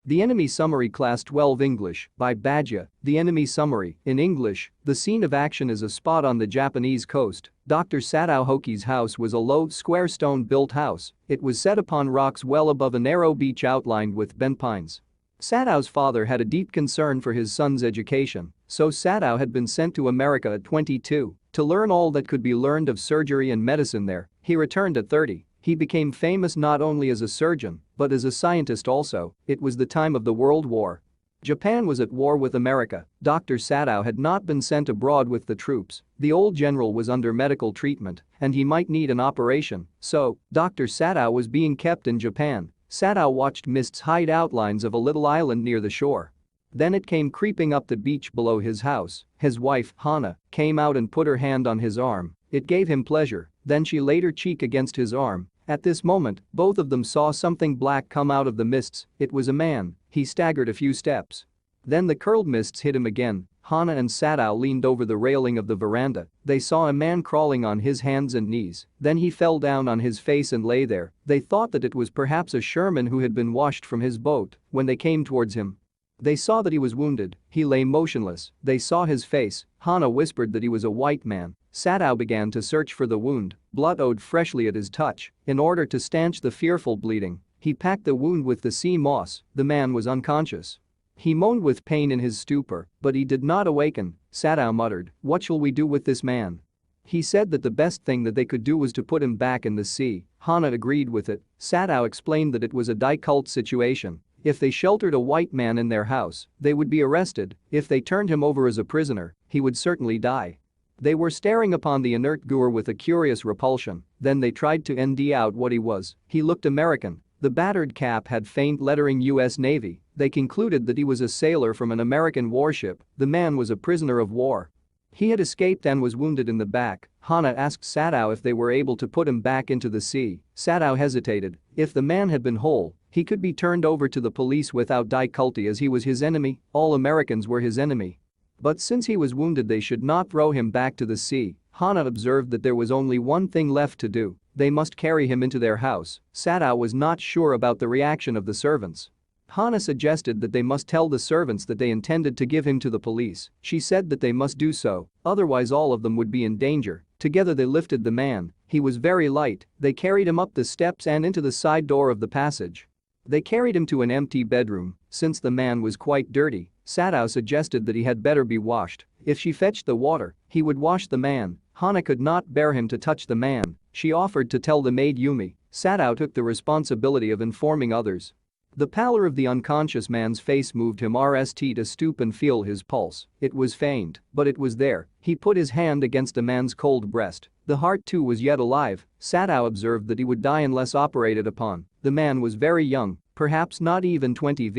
The Enemy Summary Class 12 English by Badja. The Enemy Summary. In English, the scene of action is a spot on the Japanese coast. Dr. Sadao Hoki's house was a low, square stone-built house. It was set upon rocks well above a narrow beach outlined with bent pines. Sadao's father had a deep concern for his son's education, so Sadao had been sent to America at 22 to learn all that could be learned of surgery and medicine there. He returned at 30. He became famous not only as a surgeon, but as a scientist also. It was the time of the World War. Japan was at war with America. Dr. Sadao had not been sent abroad with the troops. The old general was under medical treatment, and he might need an operation, so Dr. Sadao was being kept in Japan. Sadao watched mists hide outlines of a little island near the shore. Then it came creeping up the beach below his house. His wife, Hana, came out and put her hand on his arm. It gave him pleasure. Then she laid her cheek against his arm. At this moment, both of them saw something black come out of the mists. It was a man. He staggered a few steps. Then the curled mists hit him again. Hana and Sadao leaned over the railing of the veranda. They saw a man crawling on his hands and knees. Then he fell down on his face and lay there. They thought that it was perhaps a Sherman who had been washed from his boat. When they came towards him, they saw that he was wounded. He lay motionless. They saw his face. Hana whispered that he was a white man. Sadao began to search for the wound. Blood owed freshly at his touch. In order to stanch the fearful bleeding, he packed the wound with the sea moss. The man was unconscious. He moaned with pain in his stupor, but he did not awaken. Sadao muttered, "What shall we do with this man?" He said that the best thing that they could do was to put him back in the sea. Hana agreed with it. Sadao explained that it was a die-cult situation. If they sheltered a white man in their house, they would be arrested. If they turned him over as a prisoner, he would certainly die. They were staring upon the inert Goer with a curious repulsion. Then they tried to ND out what he was. He looked American. The battered cap had faint lettering US Navy. They concluded that he was a sailor from an American warship. The man was a prisoner of war. He had escaped and was wounded in the back. Hana asked Sadao if they were able to put him back into the sea. Sadao hesitated. If the man had been whole, he could be turned over to the police without difficulty as he was his enemy. All Americans were his enemy. But since he was wounded, they should not throw him back to the sea. Hana observed that there was only one thing left to do. They must carry him into their house. Sadao was not sure about the reaction of the servants. Hana suggested that they must tell the servants that they intended to give him to the police. She said that they must do so, otherwise all of them would be in danger. Together they lifted the man. He was very light. They carried him up the steps and into the side door of the passage. They carried him to an empty bedroom. Since the man was quite dirty, Sadao suggested that he had better be washed. If she fetched the water, he would wash the man. Hana could not bear him to touch the man. She offered to tell the maid Yumi. Sadao took the responsibility of informing others. The pallor of the unconscious man's face moved him to stoop and feel his pulse. It was faint, but it was there. He put his hand against the man's cold breast. The heart too was yet alive. Sadao observed that he would die unless operated upon. The man was very young, perhaps not even 20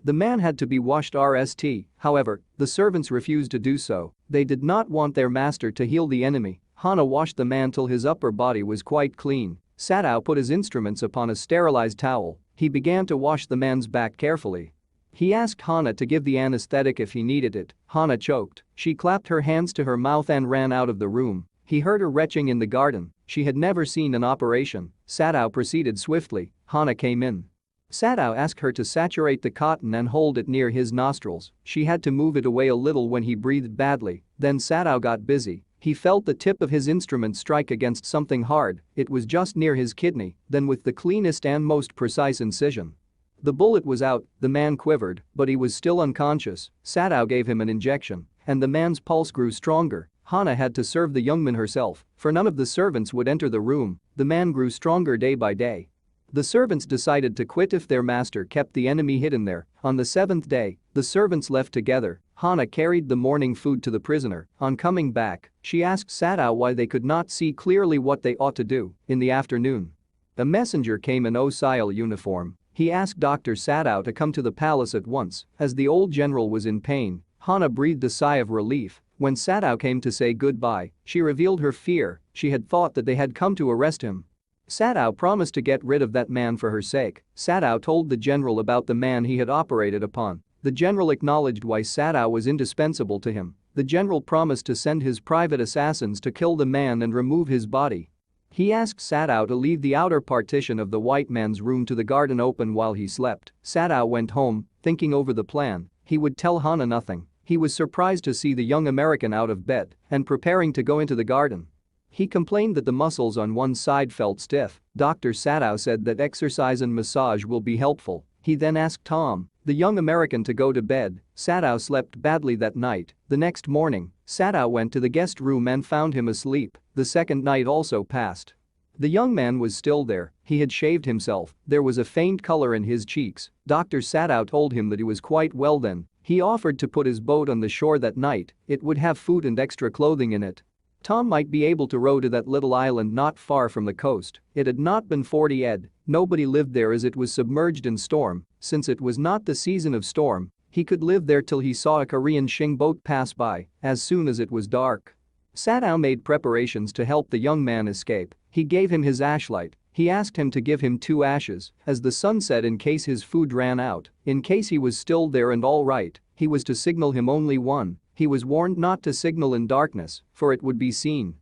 The man had to be washed however, the servants refused to do so. They did not want their master to heal the enemy. Hana washed the man till his upper body was quite clean. Sadao put his instruments upon a sterilized towel. He began to wash the man's back carefully. He asked Hana to give the anesthetic if he needed it. Hana choked. She clapped her hands to her mouth and ran out of the room. He heard her retching in the garden. She had never seen an operation. Sadao proceeded swiftly. Hana came in. Sadao asked her to saturate the cotton and hold it near his nostrils. She had to move it away a little when he breathed badly. Then Sadao got busy. He felt the tip of his instrument strike against something hard. It was just near his kidney. Then with the cleanest and most precise incision, the bullet was out. The man quivered, but he was still unconscious. Sadao gave him an injection, and the man's pulse grew stronger. Hana had to serve the young man herself, for none of the servants would enter the room. The man grew stronger day by day. The servants decided to quit if their master kept the enemy hidden there. On the 7th day, the servants left together. Hana carried the morning food to the prisoner. On coming back, she asked Sadao why they could not see clearly what they ought to do. In the afternoon, a messenger came in Osile uniform. He asked Dr. Sadao to come to the palace at once. As the old general was in pain, Hana breathed a sigh of relief. When Sadao came to say goodbye, she revealed her fear. She had thought that they had come to arrest him. Sadao promised to get rid of that man for her sake. Sadao told the general about the man he had operated upon. The general acknowledged why Sadao was indispensable to him. The general promised to send his private assassins to kill the man and remove his body. He asked Sadao to leave the outer partition of the white man's room to the garden open while he slept. Sadao went home, thinking over the plan. He would tell Hana nothing. He was surprised to see the young American out of bed and preparing to go into the garden. He complained that the muscles on one side felt stiff. Dr. Sadao said that exercise and massage will be helpful. He then asked Tom, the young American, to go to bed. Sadao slept badly that night. The next morning, Sadao went to the guest room and found him asleep. The second night also passed. The young man was still there. He had shaved himself. There was a faint color in his cheeks. Dr. Sadao told him that he was quite well then. He offered to put his boat on the shore that night. It would have food and extra clothing in it. Tom might be able to row to that little island not far from the coast. It had not been 40 ed. Nobody lived there as it was submerged in storm. Since it was not the season of storm, he could live there till he saw a Korean Shing boat pass by as soon as it was dark. Sadao made preparations to help the young man escape. He gave him his ashlight. He asked him to give him 2 ashes as the sun set in case his food ran out. In case he was still there and all right, he was to signal him only 1. He was warned not to signal in darkness, for it would be seen.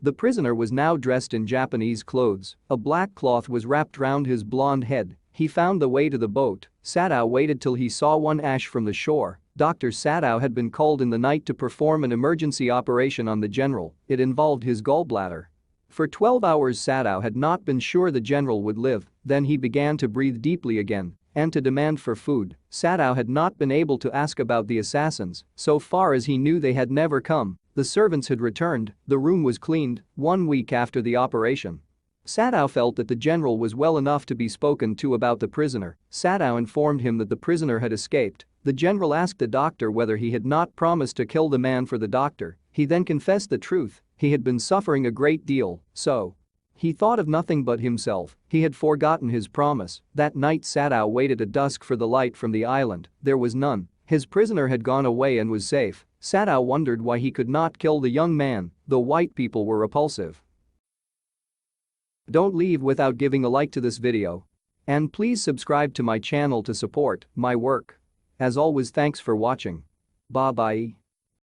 The prisoner was now dressed in Japanese clothes. A black cloth was wrapped round his blonde head. He found the way to the boat. Sadao waited till he saw 1 ash from the shore. Dr. Sadao had been called in the night to perform an emergency operation on the general. It involved his gallbladder. For 12 hours Sadao had not been sure the general would live. Then he began to breathe deeply again and to demand for food. Sadao had not been able to ask about the assassins. So far as he knew, they had never come. The servants had returned. The room was cleaned 1 week after the operation. Sadao felt that the general was well enough to be spoken to about the prisoner. Sadao informed him that the prisoner had escaped. The general asked the doctor whether he had not promised to kill the man for the doctor. He then confessed the truth. He had been suffering a great deal, so he thought of nothing but himself. He had forgotten his promise. That night Sadao waited at dusk for the light from the island. There was none. His prisoner had gone away and was safe. Sadao wondered why he could not kill the young man. The white people were repulsive. Don't leave without giving a like to this video. And please subscribe to my channel to support my work. As always, thanks for watching. Bye bye.